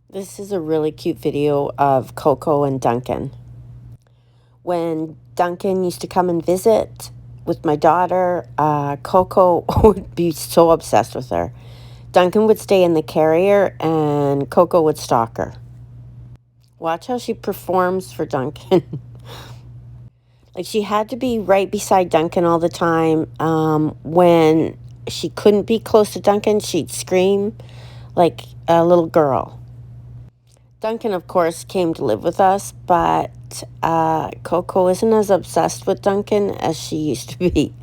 This is a really cute video of Coco and Duncan. When Duncan used to come and visit with my daughter, Coco would be so obsessed with her. Duncan would stay in the carrier and Coco would stalk her. Watch how she performs for Duncan. Like, she had to be right beside Duncan all the time. When she couldn't be close to Duncan, she'd scream like a little girl. Duncan, of course, came to live with us, but Coco isn't as obsessed with Duncan as she used to be.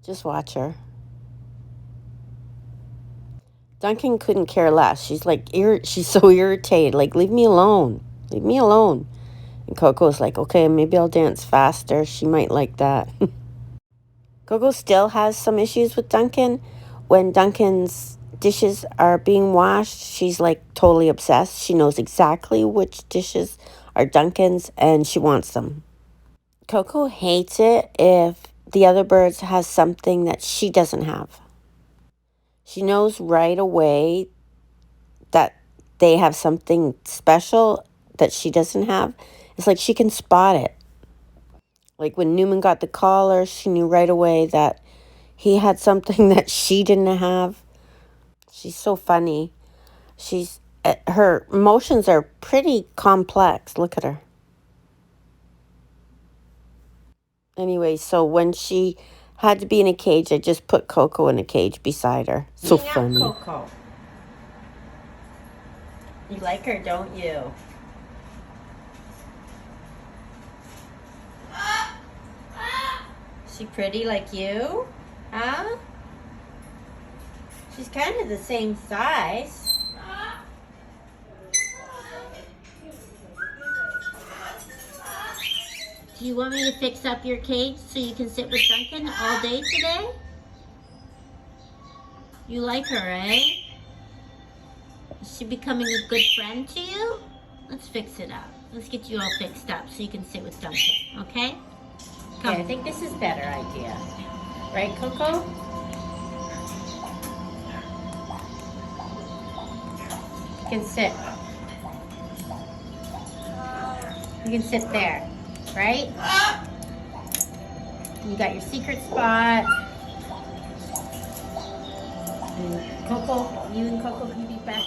Just watch her. Duncan couldn't care less. She's like, she's so irritated. Like, leave me alone. Leave me alone. And Coco's like, okay, maybe I'll dance faster. She might like that. Coco still has some issues with Duncan. When Duncan's dishes are being washed, she's like totally obsessed. She knows exactly which dishes are Duncan's and she wants them. Coco hates it if the other birds has something that she doesn't have. She knows right away that they have something special that she doesn't have. It's like she can spot it. Like when Newman got the collar, she knew right away that he had something that she didn't have. She's so funny. Her emotions are pretty complex. Look at her. Anyway, so when she had to be in a cage, I just put Coco in a cage beside her. So funny. Coco. You like her, don't you? She pretty like you? Huh? She's kind of the same size. Do you want me to fix up your cage so you can sit with Duncan all day today? You like her, eh? Is she becoming a good friend to you? Let's fix it up. Let's get you all fixed up so you can sit with Duncan, okay? Come. Okay, I think this is a better idea. Right, Coco? You can sit. You can sit there, right? You got your secret spot. And Coco, you and Coco can be back